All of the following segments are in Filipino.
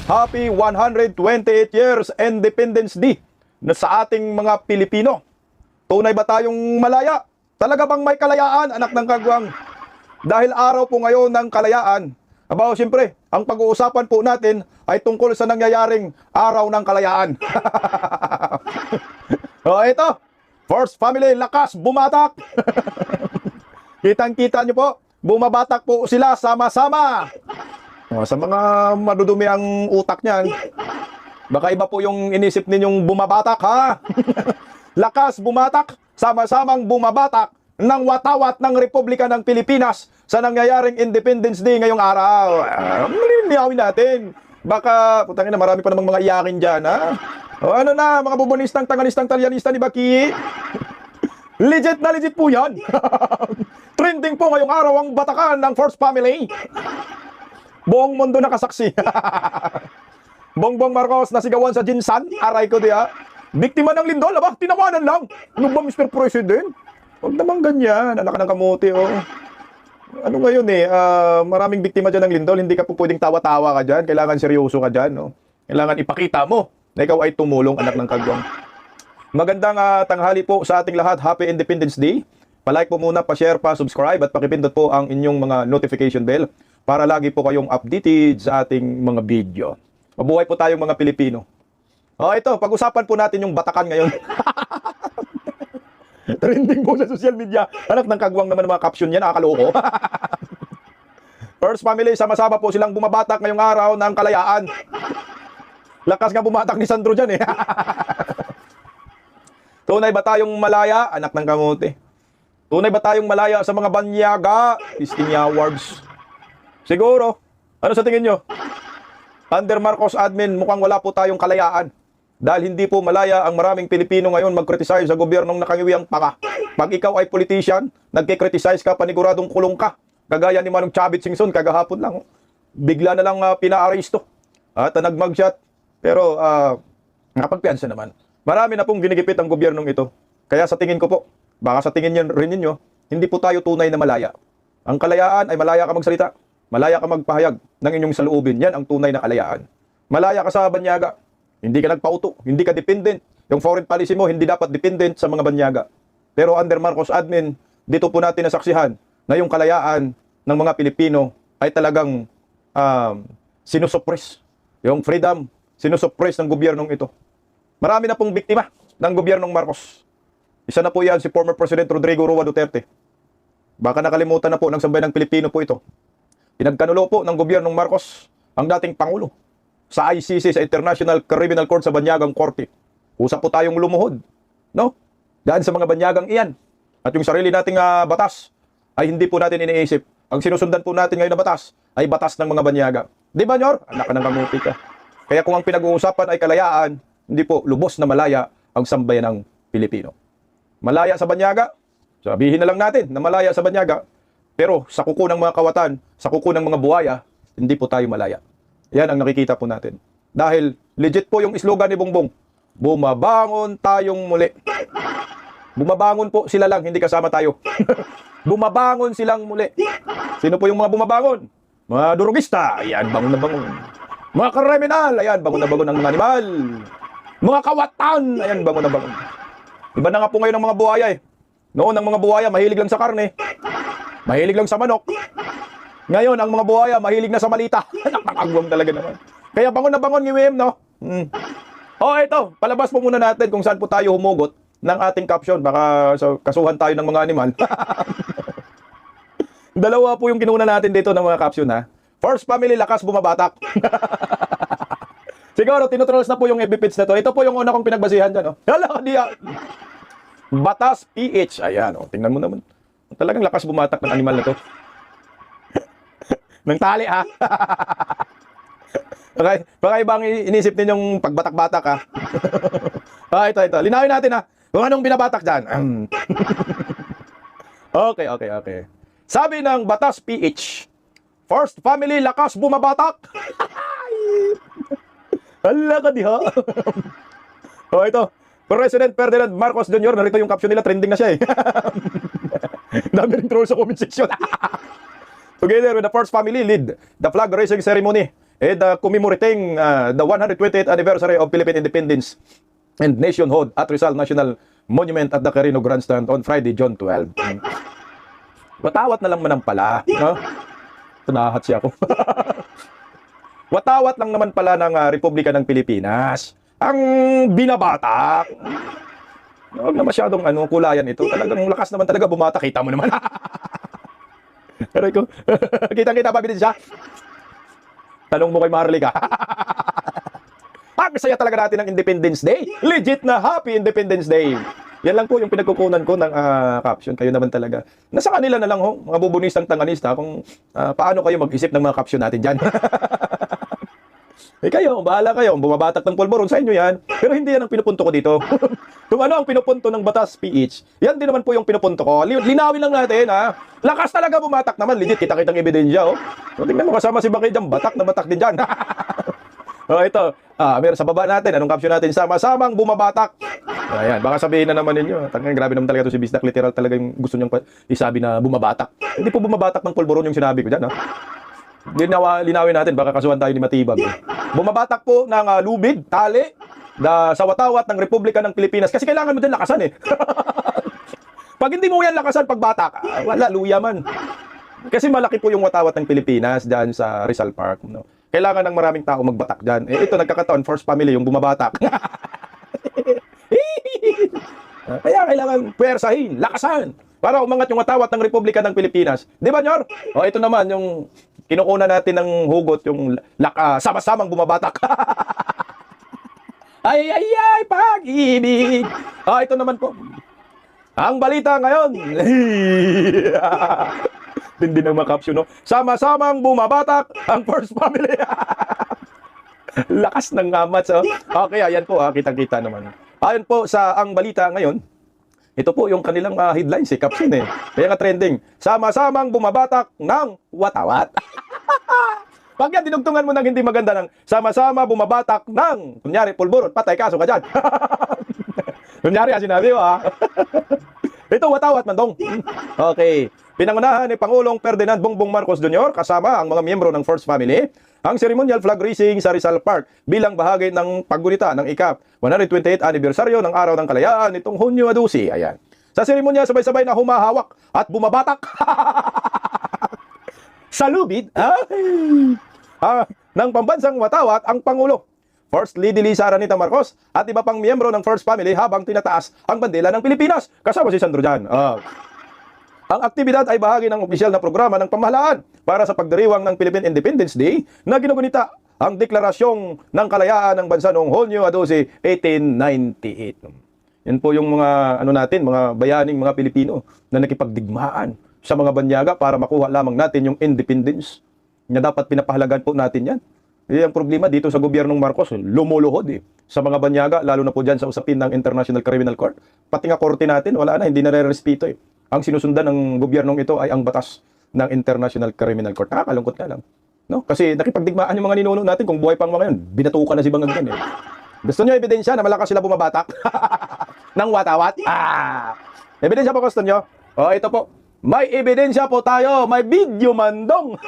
Happy 128 years Independence Day na sa ating mga Pilipino. Tunay ba tayong malaya? Talaga bang may kalayaan, anak ng kagwang? Dahil araw po ngayon ng kalayaan, siyempre, ang pag-uusapan po natin ay tungkol sa nangyayaring araw ng kalayaan. Ito, First Family, lakas, bumatak! Kitang-kita nyo po, bumabatak po sila sama-sama. Sa mga madudumi ang utak niyan, baka iba po yung inisip ninyong bumabatak, ha? Lakas, bumatak, sama-samang bumabatak ng watawat ng Republika ng Pilipinas sa nangyayaring Independence Day ngayong araw. Niyawin natin. Baka, putangin na, marami pa namang mga iyakin dyan, ha? Ano na, mga bubonistang, tangalistang, talyanista ni Baki? Legit na legit po yan. Trending po ngayong araw ang batakan ng First Family. Buong mundo nakasaksi. Bongbong Marcos nasigawan sa Jinsan. Aray ko diya. Biktima ng lindol. Aba, tinawanan lang. Ano ba, Mr. President? Huwag naman ganyan. Anak ng kamote, oh. Ano ngayon maraming biktima dyan ng lindol. Hindi ka po pwedeng tawa-tawa ka dyan. Kailangan seryoso ka dyan, no? Kailangan ipakita mo na ikaw ay tumulong, anak ng kagwang. Magandang tanghali po sa ating lahat. Happy Independence Day. Palike po muna, pa-share, pa-subscribe at pakipindot po ang inyong mga notification bell para lagi po kayong updated sa ating mga video. Mabuhay po tayong mga Pilipino. Ito, pag-usapan po natin yung batakan ngayon. Trending po sa social media. Anak ng kagwang naman mga caption yan, nakakaloko. First Family, sama-sama po silang bumabatak ngayong araw ng kalayaan. Lakas nga bumatak ni Sandro dyan, eh. Tunay ba tayong malaya, anak ng kamote? Tunay ba tayong malaya sa mga banyaga? Pisting awards. Siguro. Ano sa tingin nyo? Under Marcos admin, mukhang wala po tayong kalayaan. Dahil hindi po malaya ang maraming Pilipino ngayon mag-criticize sa gobyernong nakangiwiang paka. Pag ikaw ay politician, nagkikriticize ka, paniguradong kulong ka. Kagaya ni Manong Chavit Singson, kagahapon lang. Bigla na lang pina-aresto. At nag-mugshot. Pero napagpiansa naman. Marami na pong ginigipit ang gobyernong ito. Kaya sa tingin ko po, baka sa tingin rin ninyo, hindi po tayo tunay na malaya. Ang kalayaan ay malaya ka magsalita. Malaya ka magpahayag ng inyong saloobin. Yan ang tunay na kalayaan. Malaya ka sa banyaga. Hindi ka nagpauto. Hindi ka dependent. Yung foreign policy mo, hindi dapat dependent sa mga banyaga. Pero under Marcos admin, dito po natin nasaksihan na yung kalayaan ng mga Pilipino ay talagang sinusuppress. Yung freedom, sinusuppress ng gobyernong ito. Marami na pong biktima ng gobyernong Marcos. Isa na po yan si former President Rodrigo Roa Duterte. Baka nakalimutan na po ng sambayanang Pilipino po ito. Pinagkanulo po ng gobyernong Marcos ang dating Pangulo sa ICC, sa International Criminal Court sa Banyagang Korte. Usap po tayong lumuhod, no? Daan sa mga banyagang iyan. At yung sarili nating batas ay hindi po natin iniisip. Ang sinusundan po natin ngayon na batas ay batas ng mga banyaga. Di ba, Nyor? Anak ka ng kamuti ka. Kaya kung ang pinag-uusapan ay kalayaan, hindi po lubos na malaya ang sambayanang Pilipino. Malaya sa banyaga, sabihin na lang natin na malaya sa banyaga, pero sa kuko ng mga kawatan, sa kuko ng mga buhaya, hindi po tayo malaya. Yan ang nakikita po natin. Dahil legit po yung slogan ni Bongbong, bumabangon tayong muli. Bumabangon po sila lang, hindi kasama tayo. Bumabangon silang muli. Sino po yung mga bumabangon? Mga durugista, ayan, bangon na bangon. Mga kriminal, ayan, bangon na bangon ang mga animal. Mga kawatan, ayan, bangon na bangon. Iba na nga po ngayon ang mga buhaya eh. Noon ang mga buhaya, mahilig lang sa karne. Mahilig lang sa manok. Ngayon, ang mga buhaya, mahilig na sa malita. Nakakagwang talaga naman. Kaya bangon na bangon, ngiwim, no? Ito, palabas po muna natin kung saan po tayo humugot ng ating caption. Baka kasuhan tayo ng mga animal. Dalawa po yung kinuna natin dito ng mga caption, ha? First Family, lakas, bumabatak. Siguro, tinutrolls na po yung FB page na to. Ito po yung una kong pinagbasihan dyan, no? Hala, diya. Batas PH. Ayan, oh, tingnan mo naman. Talagang lakas bumatak ng animal na to. Nang tali, ha? Okay, baka ibang inisip ninyong pagbatak-batak, ha? Ito. Linawin natin, ha? Kung anong binabatak dyan. Okay. Sabi ng Batas PH, First Family, lakas bumabatak. Hala ka diha. Ito. President Ferdinand Marcos Jr. Narito yung caption nila, trending na siya eh. Dami rin troll sa comment section. Together with the First Family, lead the flag raising ceremony commemorating the 120th anniversary of Philippine Independence and Nationhood at Rizal National Monument at the Carino Grandstand on Friday, June 12. Watawat na lang man pala, no? Tunahat siya ako. Watawat lang naman pala ng Republika ng Pilipinas ang binabatak. Huwag na masyadong kulayan ito. Talagang lakas naman talaga bumata. Kita mo naman. Pero ko, kitang-kita ba din siya? Tanong mo kay Marlica. Ang saya talaga natin ng Independence Day. Legit na Happy Independence Day. Yan lang po yung pinagkukunan ko ng caption. Kayo naman talaga. Nasa kanila na lang ho, mga bubunistang tanganista, kung paano kayo mag-isip ng mga caption natin dyan. Kayo, bahala kayo. Bumabatak ng pulburon sa inyo yan. Pero hindi yan ang pinupunto ko dito. Kung ano ang pinupunto ng batas PH, yan din naman po yung pinupunto ko. Linawin lang natin, ha. Lakas talaga bumatak naman. Legit, kita-kitang ebidensya, oh. So, tingnan mo, kasama si Bakit dyan. Batak na batak din dyan. Ito. Meron sa baba natin. Anong caption natin? Sama-samang bumabatak. Ayan, baka sabihin na naman ninyo. Grabe naman talaga ito si Bisdak. Literal talaga yung gusto niyang isabi na bumabatak. Hindi po bumabatak ng pulburon yung sinabi ko dyan, ha. Linawin natin, baka kasuhan tayo ni Matibag. Bumabatak po ng lubid, tali, sa watawat ng Republika ng Pilipinas. Kasi kailangan mo din lakasan, eh. Pag hindi mo yan lakasan pagbatak, wala, luya man. Kasi malaki po yung watawat ng Pilipinas dyan sa Rizal Park. No? Kailangan ng maraming tao magbatak dyan. Ito, nagkakataon, first family, yung bumabatak. Kaya kailangan puwersahin, lakasan, para umangat yung watawat ng Republika ng Pilipinas. Di ba, Nyor? Ito naman, yung kinukunan natin ng hugot, yung sama-samang bumabatak. Ay, pag-ibig. Ito naman po. Ang balita ngayon. Hindi ng mga caption, no? Sama-samang bumabatak ang first family. Lakas ng mats, oh. Okay, ayan po, kitang-kita naman. Ayon po sa ang balita ngayon, ito po yung kanilang headlines, caption, eh. Kaya nga trending, sama-samang bumabatak ng watawat. Pag yan, dinugtungan mo ng hindi maganda ng sama-sama bumabatak ng, kunyari, pulburon, patay, kaso ka dyan. Kunyari, sinabi mo, ha? Ito, watawat, mandong. Okay. Pinangunahan ni Pangulong Ferdinand Bongbong Marcos Jr. kasama ang mga miyembro ng First Family ang ceremonial flag raising sa Rizal Park bilang bahagi ng paggunita ng ICAP 128th anniversaryo ng Araw ng Kalayaan nitong Hunyo 12. Ayan. Sa seremonya, sabay-sabay na humahawak at bumabatak sa lubid ng pambansang watawat ang Pangulo, First Lady Lisa Araneta Marcos, at iba pang miyembro ng First Family habang tinataas ang bandila ng Pilipinas. Kasama si Sandro dyan. Ang aktibidad ay bahagi ng opisyal na programa ng pamahalaan para sa pagdiriwang ng Philippine Independence Day na ginugunita ang Deklarasyong ng Kalayaan ng Bansa noong Hunyo 12, 1898. Yan po yung mga mga bayaning mga Pilipino na nakipagdigmaan sa mga banyaga para makuha lamang natin yung independence na dapat pinapahalagan po natin yan. Ang problema dito sa gobyernong Marcos, lumuluhod sa mga banyaga, lalo na po dyan sa usapin ng International Criminal Court. Pati nga korte natin, wala na, hindi nare-respeto. Ang sinusundan ng gobyernong ito ay ang batas ng International Criminal Court. Nakakalungkot nga lang. No? Kasi nakipagdigmaan yung mga ninuno natin, kung buhay pang mga yun, binatukan na si Bangag yan. Gusto nyo ebidensya na malakas sila bumabatak? Ng watawat? Ebidensya po gusto nyo? Ito po. May ebidensya po tayo. May video, mandong.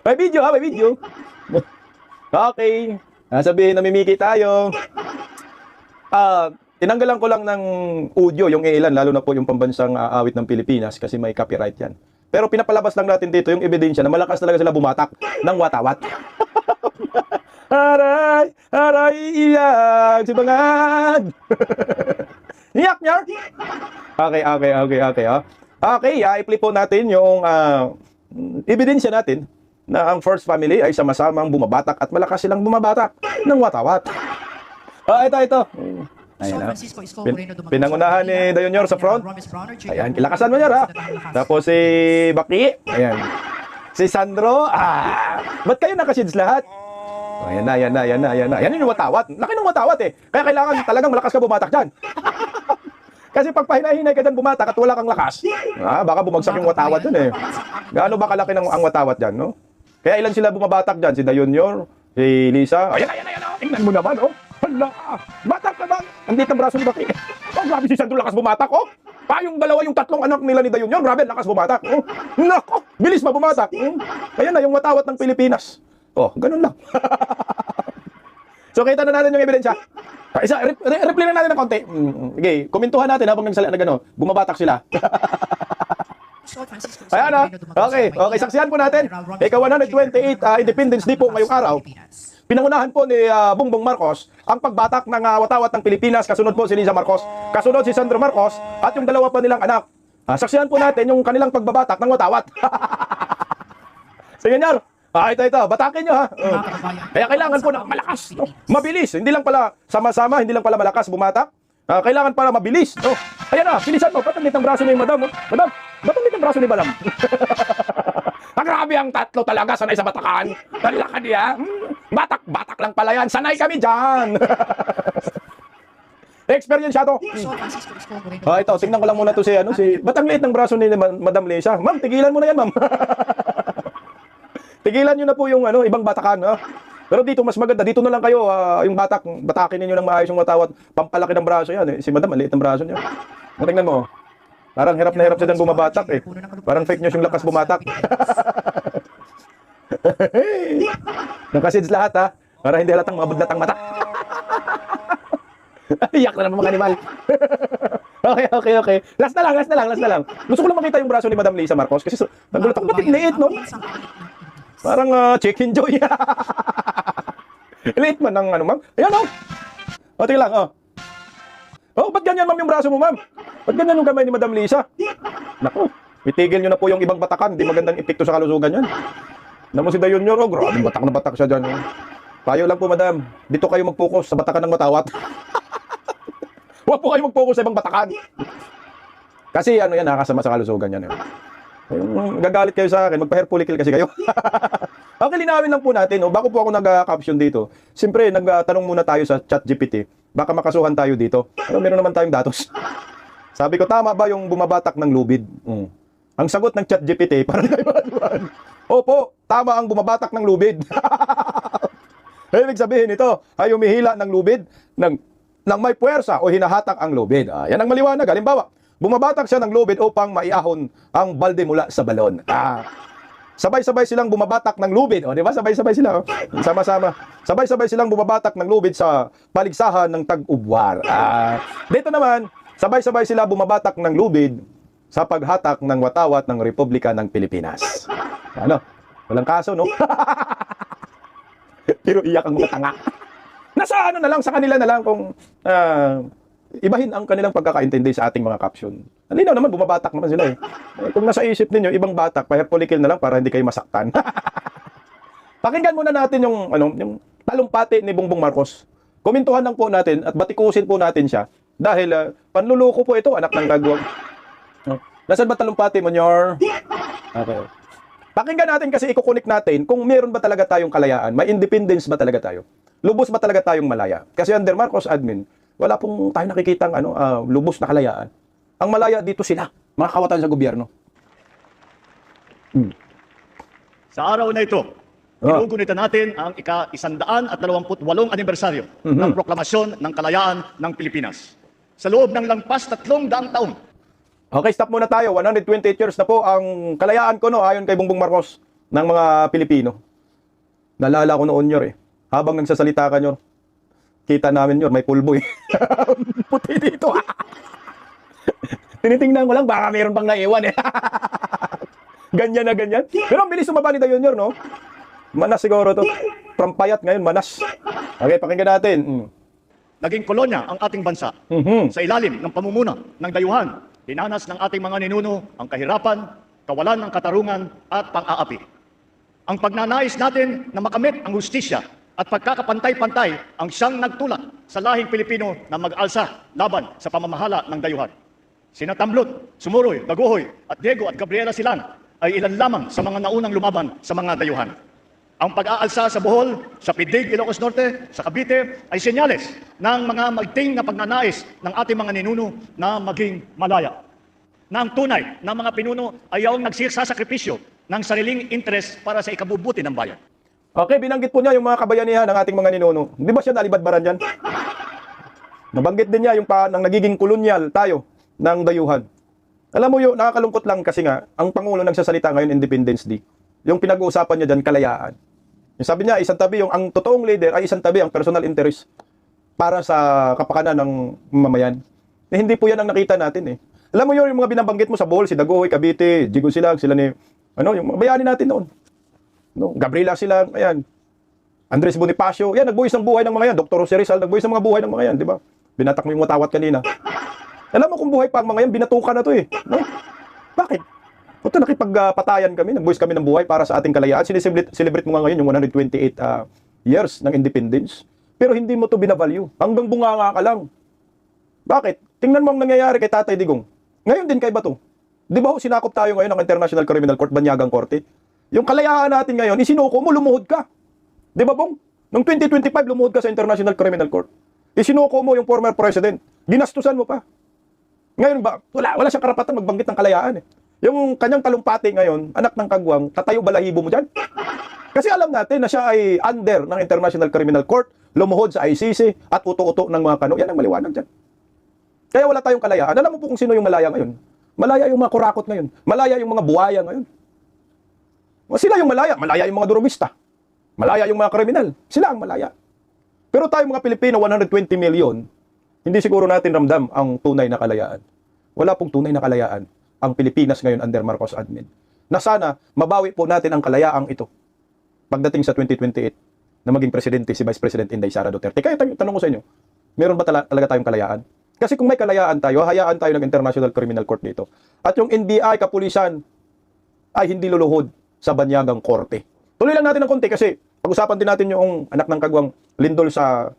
May video, may video. Okay. Sabihin, namimiki tayo. Tinanggalan ko lang ng audio yung ilan, lalo na po yung pambansang awit ng Pilipinas kasi may copyright yan. Pero pinapalabas lang natin dito yung ebidensya na malakas talaga sila bumatak ng watawat. Aray, iyak, si Bangag. Iyak niya. Okay. Okay, i-play po natin yung ebidensya natin na ang First Family ay sama-samang bumabatak at malakas silang bumabatak ng watawat. Ito. Ayan, pinangunahan ni Dayonyor sa front. Ayan, kilakasan mo niya, ha? Tapos si Baki. Ayan. Si Sandro. Ba't kayo nakashades lahat? Ayan na. Ayan yung watawat. Laki ng watawat, eh. Kaya kailangan talagang malakas ka bumatak dyan. Kasi pag pahinay-hinay ka dyan bumatak at wala kang lakas, baka bumagsak yung watawat dyan, eh. Gaano ba kalaki ang watawat dyan, no? Kaya ilan sila bumabatak dyan? Si Dayonyor, si Lisa. Ayan. Tingnan mo naman, oh. Hala, batak naman. Andito ang braso ni Baki. Grabe si Sandro, lakas bumatak, oh. Pa yung dalawa, yung tatlong anak nila ni Dayon yun, grabe, lakas bumatak. Oh, nako, bilis pa bumatak. Ayan na, yung watawat ng Pilipinas. Oh, ganun lang. So, kita na natin yung ebidensya. Reply na natin ng konti. Okay, komentuhan natin habang bumabatak sila. Ayan na. Okay, saksihan po natin. Ika 128 Independence Day po ngayong araw. Pinangunahan po ni Bongbong Marcos ang pagbatak ng watawat ng Pilipinas. Kasunod po si Liza Marcos. Kasunod si Sandro Marcos at yung dalawa pa nilang anak. Saksihan po natin yung kanilang pagbabatak ng watawat. Sige, Nyar. Ito. Batakin nyo, ha. Kaya kailangan po ng malakas. No? Mabilis. Hindi lang pala sama-sama, hindi lang pala malakas bumatak. Kailangan para mabilis. No? Ayan na, bilisan mo. Patangit ang braso ni Madam. Oh. Madam, batangit ang braso ni Madam. Grabe ang tatlo talaga. Sanay sa batakan. Talakad niya. Batak lang pala yan. Sanay kami dyan. Experience siya to. Ito, tingnan ko lang muna to si ba't ang liit ng braso ni Madam Lisa? Ma'am, tigilan mo na yan, ma'am. Tigilan nyo na po yung ibang batakan. Pero dito, mas maganda. Dito na lang kayo, yung batakin ninyo ng maayos yung watawat. Pampalaki ng braso yan. Si Madam, maliit ng braso niya. Tingnan mo. Parang hirap na hirap siya dyan bumabatak eh. Parang fake news yung lakas bumatak. Nakasids lahat ha. Para hindi halatang mga budlatang mata. Iyak na naman mga animal. Okay. Last na lang. Gusto ko lang makita yung braso ni Madam Lisa Marcos kasi nagulat ako. Ba't liit, no? Parang chicken joy. Liit man ng ma'am. Ayan, oh. Tingnan lang, oh. Oh, ba't ganyan, ma'am, yung braso mo, ma'am? Ba't ganyan yung kamay ni Madam Lisa? Naku, itigil nyo na po yung ibang batakan. Di magandang epekto sa kalusugan yan. Naman si Dayon nyo, grabe, batak na batak siya dyan. Oh. Payo lang po, madam. Dito kayo mag-focus sa batakan ng watawat. Huwag po kayo mag-focus sa ibang batakan. Kasi yan, nakakasama sa kalusugan yan. Yung gagalit kayo sa akin, magpa-hair follicle kasi kayo. Okay, linawin lang po natin. Bago po ako nag-caption dito, siyempre, nagtanong muna tayo sa ChatGPT. Baka makasuhan tayo dito. Pero meron naman tayong datos. Sabi ko, tama ba yung bumabatak ng lubid? Ang sagot ng ChatGPT, para tayo masuhan. Opo, tama ang bumabatak ng lubid. Ibig sabihin ito, ay humihila ng lubid ng may puwersa o hinahatak ang lubid. Yan ang maliwanag. Halimbawa, bumabatak siya ng lubid upang maiahon ang balde mula sa balon. Sabay-sabay silang bumabatak ng lubid. O, di ba? Sabay-sabay sila. Sama-sama. Sabay-sabay silang bumabatak ng lubid sa paligsahan ng tag-ubwar. Dito naman, sabay-sabay sila bumabatak ng lubid sa paghatak ng watawat ng Republika ng Pilipinas. Walang kaso, no? Pero iyak ang mga tanga. Nasa na lang, sa kanila na lang kung ibahin ang kanilang pagkakaintindi sa ating mga caption. Halinaw naman, bumabatak naman sila eh. Kung nasa isip ninyo, ibang batak, pa-hair follicle na lang para hindi kayo masaktan. Pakinggan muna natin yung talumpati ni Bongbong Marcos. Komentuhan lang po natin at batikusin po natin siya dahil panluloko po ito, anak ng kagwang. Nasaan ba talumpati mo, Nyor? Okay. Pakinggan natin kasi ikukunik natin kung meron ba talaga tayong kalayaan, may independence ba talaga tayo, lubos ba talaga tayong malaya. Kasi under Marcos admin, wala pong tayo nakikitang lubos na kalayaan. Ang malaya dito sila, mga kawatan sa gobyerno. Sa araw na ito, Ginugunitan natin ang ika-128 anibersaryo ng proklamasyon ng kalayaan ng Pilipinas. Sa loob ng lampas 300 taon. Okay, stop muna tayo. 128 years na po ang kalayaan ko, no, ayon kay Bongbong Marcos, ng mga Pilipino. Naalala ko noon, Yor, habang nagsasalita ka, Yor, kita namin, Yor, may pulbo, puti dito. Tinitingnan ko lang, baka mayroon pang naiwan, Ganyan na ganyan. Pero ang bilis sumaba ni Dayon, Yor, no? Manas siguro to. From payat ngayon, manas. Okay, pakinggan natin. Naging kolonya ang ating bansa sa ilalim ng pamumuna ng dayuhan. Dinanas ng ating mga ninuno ang kahirapan, kawalan ng katarungan at pang-aapi. Ang pagnanais natin na makamit ang hustisya at pagkakapantay-pantay ang siyang nagtulak sa lahing Pilipino na mag-alsa laban sa pamamahala ng dayuhan. Sina Tamblot, Sumuroy, Daguhoy at Diego at Gabriela Silan ay ilan lamang sa mga naunang lumaban sa mga dayuhan. Ang pag-aalsa sa Bohol, sa Pidig, Ilocos Norte, sa Cavite ay senyales ng mga magting na pagnanais ng ating mga ninuno na maging malaya. Na ang tunay na mga pinuno ay yung nagsasakripisyo ng sariling interes para sa ikabubuti ng bayan. Okay, binanggit po niya yung mga kabayanihan ng ating mga ninuno. Di ba siya nalibadbaran dyan? Nabanggit din niya yung nang nagiging kolonyal tayo ng dayuhan. Alam mo yun, nakakalungkot lang kasi nga, ang Pangulo nagsasalita ngayon Independence Day. Yung pinag-uusapan niya dyan, kalayaan. Yung sabi niya, isang tabi yung ang totoong leader ay isang tabi ang personal interest para sa kapakanan ng mamayan. Eh, hindi po yan ang nakita natin eh. Alam mo yun, yung mga binabanggit mo sa Bohol, si Dagohoy, Cavite, Jigo Silang, sila ni, yung mga bayani natin noon. No, Gabriela Silang, ayan. Andres Bonifacio, yan, nagbuhis ng buhay ng mga yan. Dr. Jose Rizal, nagbuhis ng mga buhay ng mga yan, di ba? Binatak mo yung matawat kanina. Alam mo kung buhay pa ang mga yan, binatukan na to eh. No? Bakit? Puto nakipagpatayan kami, nagbuhis kami ng buhay para sa ating kalayaan. Sineselebrate mo nga ngayon yung 128 years ng independence. Pero hindi mo to binavalue. Hanggang bunganga ka lang. Bakit? Tingnan mo ang nangyayari kay Tatay Digong. Ngayon din kay Bato. Di ba sinakop tayo ngayon ng International Criminal Court, Banyagang Korte? Yung kalayaan natin ngayon, isinuko mo, lumuhod ka. Di ba bong? Noong 2025, lumuhod ka sa International Criminal Court. Isinuko mo yung former president. Ginastusan mo pa. Ngayon ba, wala siyang karapatan magbanggit ng kalayaan eh. Yung kanyang talumpati ngayon, anak ng kagwang, tatayo balahibo mo dyan? Kasi alam natin na siya ay under ng International Criminal Court, lumuhod sa ICC, at uto-uto ng mga kano. Yan ang maliwanag dyan. Kaya wala tayong kalayaan. Alam mo po kung sino yung malaya ngayon? Malaya yung mga kurakot ngayon. Malaya yung mga buhaya ngayon. Sila yung malaya. Malaya yung mga durumista. Malaya yung mga kriminal. Sila ang malaya. Pero tayo mga Pilipino, 120 million, hindi siguro natin ramdam ang tunay na kalayaan. Wala pong tunay na kalayaan ang Pilipinas ngayon under Marcos admin. Na sana, mabawi po natin ang kalayaang ito pagdating sa 2028 na maging presidente si Vice President Inday Sara Duterte. Kaya tanong ko sa inyo, meron ba talaga tayong kalayaan? Kasi kung may kalayaan tayo, hayaan tayo ng International Criminal Court dito. At yung NBI, kapulisan, ay hindi luluhod sa Banyagang Korte. Tuloy lang natin ng konti kasi pag-usapan din natin yung anak ng kagwang lindol sa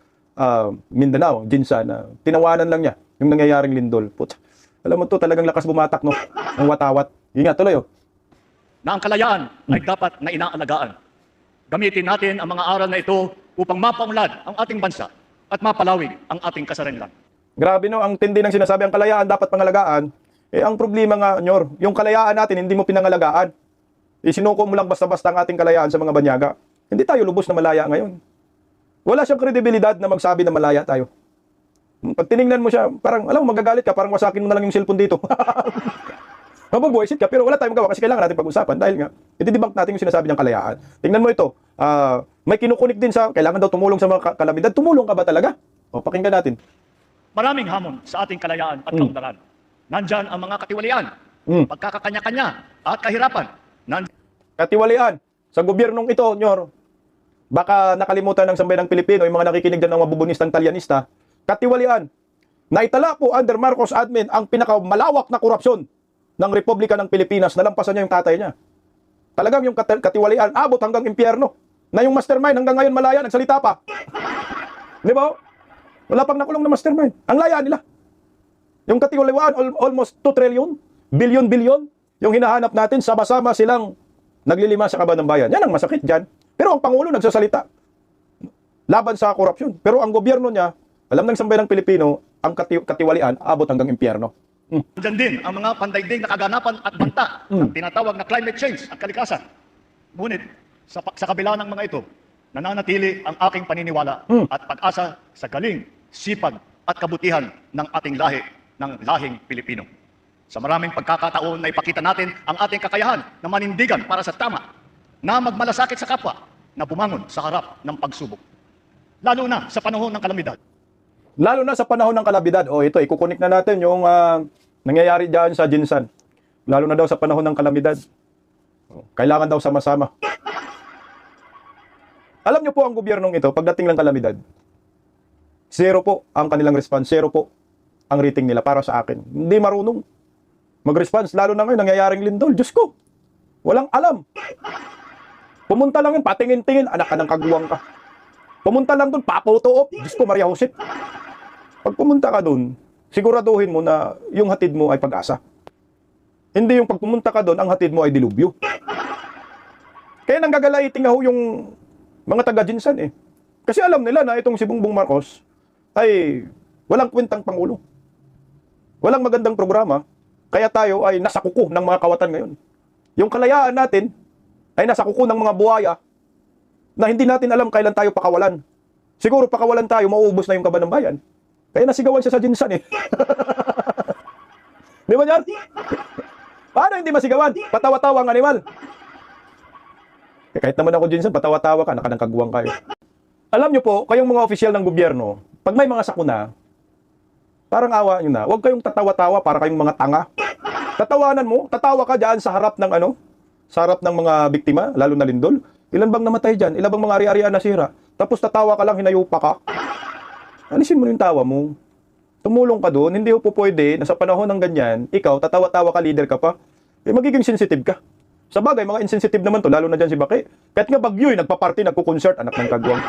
Mindanao, Jinsa, na tinawanan lang niya yung nangyayaring lindol. Putz, alam mo to, talagang lakas bumatak, no? Ang watawat. Yun nga, tuloy, oh. Na ang kalayaan ay dapat na inaalagaan. Gamitin natin ang mga aral na ito upang mapaunlad ang ating bansa at mapalawig ang ating kasarinlan. Grabe, no? Ang tindi ng sinasabi, ang kalayaan dapat pangalagaan. Eh, ang problema nga, Nyor, yung kalayaan natin, hindi mo pinangalagaan. Isinuko mo lang basta-basta ang ating kalayaan sa mga banyaga. Hindi tayo lubos na malaya ngayon. Wala siyang kredibilidad na magsabi na malaya tayo. Pag tinignan mo siya, parang, alam mo, magagalit ka, parang wasakin mo na lang yung cellphone dito. Mabag-voice it ka, pero wala tayong magawa kasi kailangan natin pag-usapan dahil nga, i-debunk natin yung sinasabi niyang kalayaan. Tingnan mo ito, may kinukunik din sa, kailangan daw tumulong sa mga kalamidad. Tumulong ka ba talaga? O, pakinggan natin. Maraming hamon sa ating kalayaan at kaunlaran. Nandyan ang mga katiwalian, pagkakakanya-kanya at kahirapan. Katiwalian, sa gobyernong ito, Nyor, baka nakalimutan ng sambayanang Pilipino, yung mga nakikinig dyan ng mga bubunistang talyanista, katiwalian, naitala po under Marcos admin ang pinakamalawak na korupsyon ng Republika ng Pilipinas, nalampasan niya yung tatay niya. Talagang yung katiwalian, abot hanggang impyerno, na yung mastermind hanggang ngayon malaya, nagsalita pa. Di ba? Wala pang nakulong na mastermind. Ang laya nila. Yung katiwalian, almost 2 trillion, billion, yung hinahanap natin, sama-sama silang naglilima sa kaban ng bayan. Yan ang masakit dyan. Pero ang Pangulo nagsasalita laban sa korupsyon. Pero ang gobyerno niya, alam ng sambayanang Pilipino, ang katiwalian, abot hanggang impyerno. Diyan din ang mga pandaigdig na kaganapan at banta ng tinatawag na climate change at kalikasan. Ngunit sa kabila ng mga ito, nananatili ang aking paniniwala at pag-asa sa galing, sipag at kabutihan ng ating lahi, ng lahing Pilipino. Sa maraming pagkakataon na ipakita natin ang ating kakayahan na manindigan para sa tama, na magmalasakit sa kapwa, na bumangon sa harap ng pagsubok. Lalo na sa panahon ng kalamidad. Lalo na sa panahon ng kalamidad. O ito, ikukunik na natin yung nangyayari dyan sa Jinsan. Lalo na daw sa panahon ng kalamidad. Kailangan daw sama-sama. Alam niyo po ang gobyernong ito, pagdating ng kalamidad, 0 po ang kanilang response, 0 po ang rating nila para sa akin. Hindi marunong mag-response, lalo na ngayon, nangyayaring lindol. Diyos ko, walang alam. Pumunta lang yun, patingin-tingin, anak ka ng kaguwang ka. Pumunta lang doon, paputo-op. Diyos ko, Maria Jose. Pag pumunta ka doon, siguraduhin mo na yung hatid mo ay pag-asa. Hindi yung pag pumunta ka doon, ang hatid mo ay dilubyo. Kaya nanggagalayiting na ho yung mga taga-Jinsan eh. Kasi alam nila na itong si Bongbong Marcos ay walang kwentang Pangulo. Walang magandang programa, kaya tayo ay nasa kuko ng mga kawatan ngayon. Yung kalayaan natin ay nasa kuko ng mga buhaya na hindi natin alam kailan tayo pakawalan. Siguro pakawalan tayo, mauubos na yung kaban ng bayan. Kaya nasigawan siya sa Jinsan eh. Di ba yan? Paano hindi masigawan? Patawa-tawa ang animal. Kahit naman ako dyan, patawa-tawa ka, nakanangkagwang kayo. Alam nyo po, kayong mga opisyal ng gobyerno, pag may mga sakuna, parang awa nyo na, huwag kayong tatawa-tawa para kayong mga tanga. Tatawanan mo, tatawa ka dyan sa harap ng sa harap ng mga biktima, lalo na lindol. Ilan bang namatay dyan? Ilan bang mga ari-arian nasira? Tapos tatawa ka lang, hinayupa ka. Alisin mo yung tawa mo. Tumulong ka doon, hindi po pwede na sa panahon ng ganyan, ikaw, tatawa-tawa ka, leader ka pa, magiging sensitive ka. Sa bagay, mga insensitive naman to, lalo na dyan si Baki. Kahit nga bagyo, nagpa-party, nagko-concert, anak ng kagwang.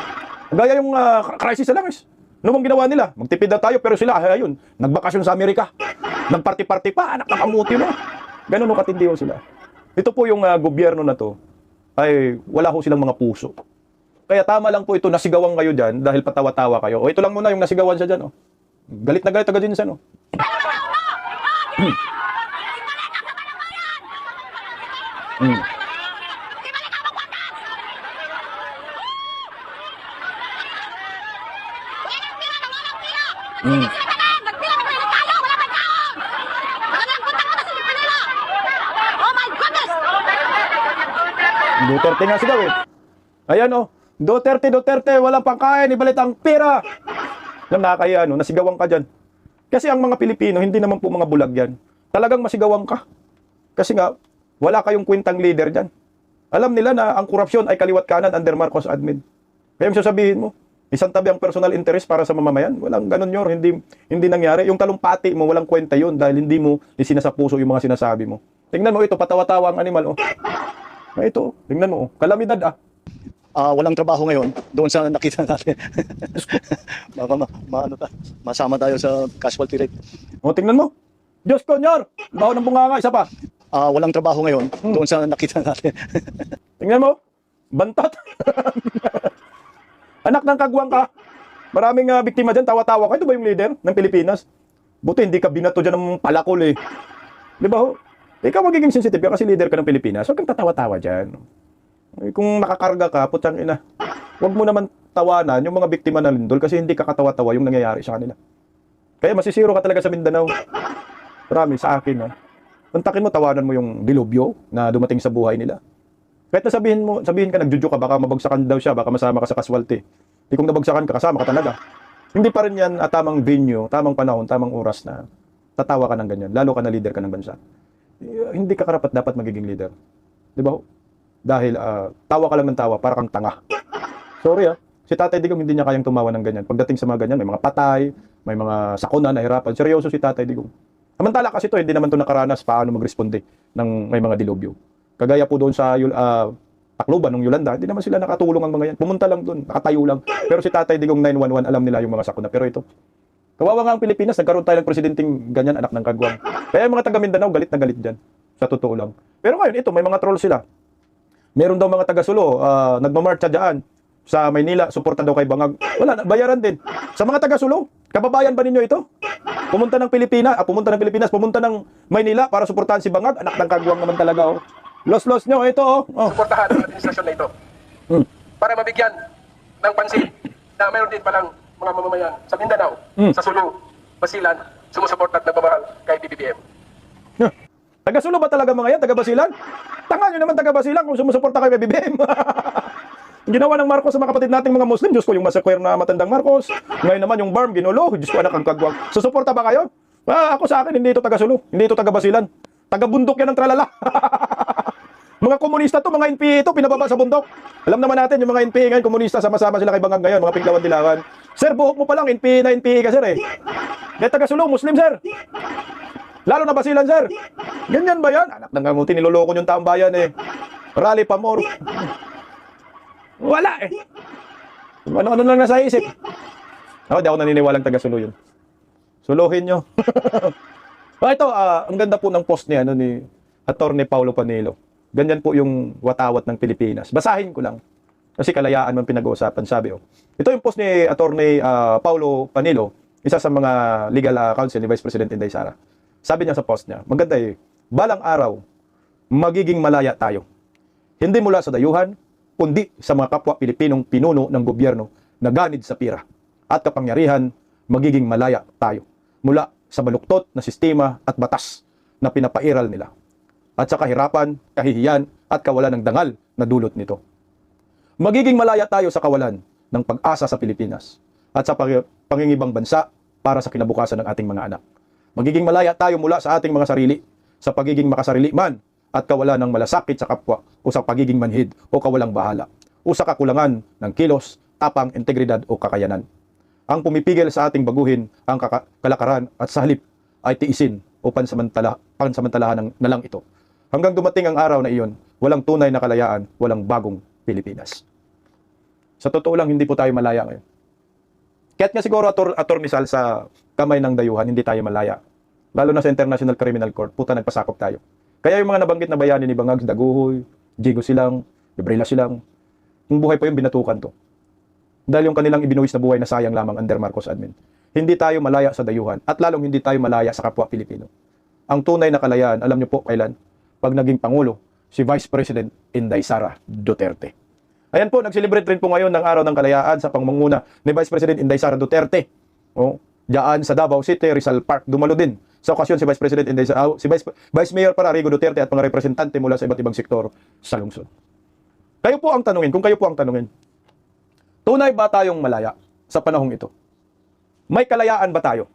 Gaya yung crisis sa langis. Ano bang ginawa nila? Magtipid na tayo, pero sila, ayun, nagbakasyon sa Amerika. Nagparty-party pa, anak ng kamuti mo. Ganun o katindi ho sila. Ito po yung gobyerno na to, ay wala ho silang mga puso. Kaya tama lang po ito, nasigawan kayo dyan dahil patawa-tawa kayo. O ito lang muna yung nasigawan siya dyan. Galit na galit agad din siya. Duterte nga sigaw eh. Ayan Duterte, walang pangkain, ibalit ang pera. Alam, nakakaya nasigawan ka dyan. Kasi ang mga Pilipino, hindi naman po mga bulag yan. Talagang masigawan ka. Kasi nga, wala kayong kwentang leader dyan. Alam nila na ang korupsyon ay kaliwat kanan under Marcos admin. Kaya sasabihin mo, isang tabi ang personal interest para sa mamamayan. Walang ganun yun, hindi nangyari. Yung talumpati mo, walang kwenta yun dahil hindi mo isinasa puso yung mga sinasabi mo. Tingnan mo ito, patawa-tawa ang animal. Ito, tingnan mo. Kalamidad Walang trabaho ngayon doon sa nakita natin. Baka masama tayo sa casualty rate. Tingnan mo. Diyos ko, Nyor! Baho ng bunganga, isa pa. Walang trabaho ngayon doon sa nakita natin. Tingnan mo. Bantot. Anak ng kagwang ka. Maraming biktima dyan, tawa-tawa ka. Ito ba yung leader ng Pilipinas? Buti hindi ka binato dyan ng palakol eh. Di ba ho? Ikaw magiging sensitive ka kasi leader ka ng Pilipinas. Huwag kang tatawa-tawa dyan. Kung nakakarga ka, putang ina. Huwag mo naman tawanan yung mga biktima ng lindol kasi hindi ka katawa-tawa yung nangyayari sa kanila. Kaya masisiro ka talaga sa Mindanao. Marami sa akin. Puntakin mo, tawanan mo yung dilubyo na dumating sa buhay nila. Kahit na sabihin ka, nagjujo ka, baka mabagsakan daw siya, baka masama ka sa casualty. Di kung nabagsakan ka, kasama ka talaga. Hindi pa rin yan tamang venue, tamang panahon, tamang oras na tatawa ka ng ganyan, lalo ka na leader ka ng bansa. Hindi ka karapat dapat magiging leader. Di ba? Dahil tawa ka lang ng tawa, para kang tanga. Sorry si Tatay Digong hindi niya kayang tumawa ng ganyan. Pagdating sa mga ganyan, may mga patay, may mga sakuna, nahirapan. Seryoso si Tatay Digong. Samantala kasi hindi naman to nakaranas paano magresponde ng may mga dilubyo. Kagaya po doon sa Tacloban ng Yolanda, hindi naman sila nakatulong ang mga yan. Pumunta lang doon, nakatayo lang. Pero si Tatay Digong 911, alam nila yung mga sakuna. Pero ito, kawawa nga ang Pilipinas, nagkaroon tayo ng presidenting ganyan, anak ng kagwang. Kaya yung mga taga Mindanao, galit na galit dyan. Sa totoo lang. Pero ngayon, ito, may mga troll sila. Meron daw mga taga-Sulo, nagmamarcha dyan sa Maynila, suporta daw kay Bangag. Wala, bayaran din. Sa mga taga-Sulo, kababayan ba ninyo ito? Pumunta ng Pilipinas, pumunta ng Maynila para suportahan si Bangag, anak ng kagwang naman talaga. Los nyo, ito Suportahan ang administrasyon na ito. Para mabigyan ng pansin na mayroon din palang mga mamamayan sa Mindanao, sa Sulu, Basilan, sumusuporta at nagmamahal kay BBM. Taga-Sulo ba talaga mga yan? Taga-Basilan? Tanga nyo naman taga-Basilan kung sumusuporta kay BBM. Ginawa ng Marcos sa mga kapatid nating mga Muslim. Diyos ko, yung massacre na matandang Marcos. Ngayon naman yung BARM, ginulo. Diyos ko, anak ang kagwang. Susuporta ba kayo? Ako sa akin, hindi ito taga-Sulo. Hindi ito taga-Basilan. Taga-bundok yan ng tralala. Mga komunista to, mga NPA ito, pinababa sa bundok. Alam naman natin, yung mga NPA ngayon, komunista, sama-sama sila kay Bangag ngayon, mga Pinglawan-Dilawan. Sir, buhok mo pa lang, NPA na NPA ka, sir eh. Kaya taga-Sulo, Muslim, sir. Lalo na Basilan, sir. Ganyan ba yan? Anak ng kamuti, niloloko yung taong bayan eh. Rally pa more. Wala eh. Ano-ano lang nasa isip. Ako, di ako naniniwalang taga-Sulo yun. Suluhin nyo. Ito, ang ganda po ng post ni Atty. Paulo Panelo. Ganyan po yung watawat ng Pilipinas. Basahin ko lang. Kasi kalayaan man pinag-uusapan. Sabi ito yung post ni Atty. Paulo Panelo, isa sa mga legal counsel ni Vice President Inday Sara. Sabi niya sa post niya, maganda balang araw, magiging malaya tayo. Hindi mula sa dayuhan, kundi sa mga kapwa Pilipinong pinuno ng gobyerno na ganid sa pira. At kapangyarihan, magiging malaya tayo. Mula sa baluktot na sistema at batas na pinapairal nila. At sa kahirapan, kahihiyan, at kawalan ng dangal na dulot nito. Magiging malaya tayo sa kawalan ng pag-asa sa Pilipinas at sa pangingibang bansa para sa kinabukasan ng ating mga anak. Magiging malaya tayo mula sa ating mga sarili, sa pagiging makasarili man at kawalan ng malasakit sa kapwa o sa pagiging manhid o kawalang bahala o sa kakulangan ng kilos, tapang, integridad o kakayanan. Ang pumipigil sa ating baguhin ang kalakaran at sa halip ay tiisin o pansamantalahan na lang ito. Hanggang dumating ang araw na iyon, walang tunay na kalayaan, walang bagong Pilipinas. Sa totoo lang, hindi po tayo malaya ngayon. Kaya't nga siguro, Ator Misal, sa kamay ng dayuhan, hindi tayo malaya. Lalo na sa International Criminal Court, puta nagpasakop tayo. Kaya yung mga nabanggit na bayani ni Bangags, Daguhoy, Jigo Silang, Gabriela Silang, yung buhay pa yung binatukan to. Dahil yung kanilang ibinuwis na buhay na sayang lamang under Marcos admin. Hindi tayo malaya sa dayuhan at lalong hindi tayo malaya sa kapwa Pilipino. Ang tunay na kalayaan, alam niyo po kailan? Pag naging Pangulo, si Vice President Inday Sara Duterte. Ayan po, nag-celebrate rin po ngayon ng Araw ng Kalayaan sa pangunguna ni Vice President Inday Sara Duterte. Diyan sa Davao City, Rizal Park, dumalo din. Sa okasyon si Vice President Inday Sara, si Vice Mayor Rodrigo Duterte at mga representante mula sa iba't ibang sektor sa lungsod. Kayo po ang tanungin, kung kayo po ang tanungin, tunay ba tayong malaya sa panahong ito? May kalayaan ba tayo?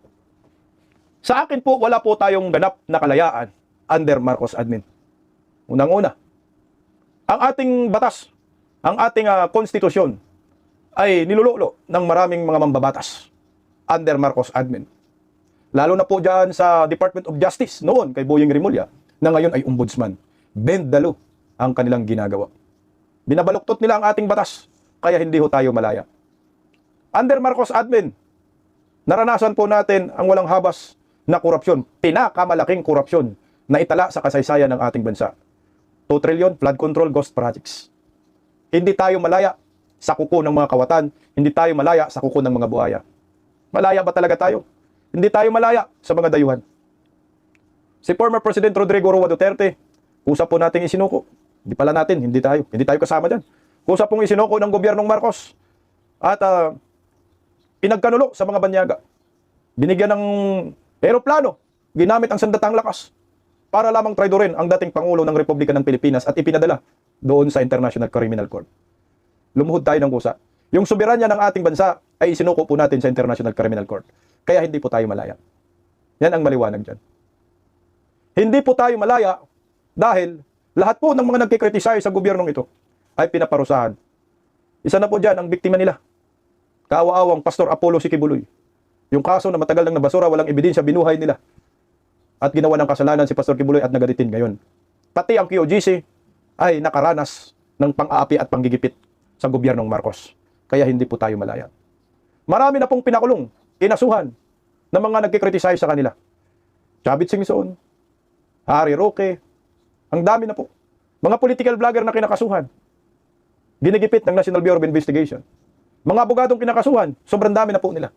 Sa akin po, wala po tayong ganap na kalayaan under Marcos admin. Unang-una, ang ating batas, ang ating konstitusyon ay nilululo ng maraming mga mambabatas under Marcos admin. Lalo na po dyan sa Department of Justice noon kay Boyeng Rimulya na ngayon ay ombudsman. Bendalo ang kanilang ginagawa. Binabaluktot nila ang ating batas, kaya hindi ho tayo malaya. Under Marcos admin, naranasan po natin ang walang habas na korupsyon, pinakamalaking korupsyon na itala sa kasaysayan ng ating bansa. 2 trillion flood control ghost projects. Hindi tayo malaya sa kuko ng mga kawatan, hindi tayo malaya sa kuko ng mga buhaya. Malaya ba talaga tayo? Hindi tayo malaya sa mga dayuhan. Si former President Rodrigo Roa Duterte, usap po nating isinuko. Hindi pala natin, hindi tayo kasama dyan. Usap pong isinuko ng gobyernong Marcos at pinagkanulo sa mga banyaga. Binigyan ng eroplano, ginamit ang sandatang lakas para lamang traidorin ang dating Pangulo ng Republika ng Pilipinas at ipinadala doon sa International Criminal Court. Lumuhod tayo ng kusa. Yung soberanya ng ating bansa ay isinuko po natin sa International Criminal Court. Kaya hindi po tayo malaya. Yan ang maliwanag dyan. Hindi po tayo malaya dahil lahat po ng mga nagkikritisize sa gobyernong ito ay pinaparusahan. Isa na po dyan ang biktima nila. Kaawa-awang Pastor Apollo Sikibuloy. Yung kaso na matagal nang nabasura, walang ebidensya, binuhay nila. At ginawa ng kasalanan si Pastor Kibuloy at nagaditin ngayon. Pati ang QOGC ay nakaranas ng pang-aapi at panggigipit sa gobyernong Marcos. Kaya hindi po tayo malaya. Marami na pong pinakulong, inasuhan ng mga nagkikritisize sa kanila. Chavit Singson, Harry Roque, ang dami na po. Mga political vlogger na kinakasuhan. Ginigipit ng National Bureau of Investigation. Mga abogadong kinakasuhan, sobrang dami na po nila.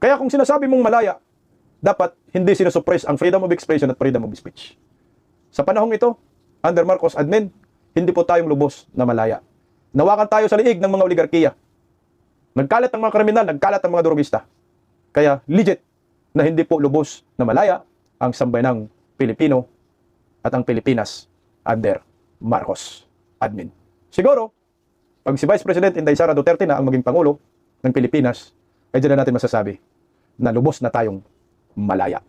Kaya kung sinasabi mong malaya, dapat hindi sinusuppress ang freedom of expression at freedom of speech. Sa panahong ito, under Marcos admin, hindi po tayong lubos na malaya. Nawakan tayo sa liig ng mga oligarkiya. Nagkalat ang mga kriminal, nagkalat ang mga drogista. Kaya legit na hindi po lubos na malaya ang sambayanang Pilipino at ang Pilipinas under Marcos admin. Siguro, pag si Vice President Inday Sara Duterte na ang maging Pangulo ng Pilipinas, ay dyan na natin masasabi na lubos na tayong malaya.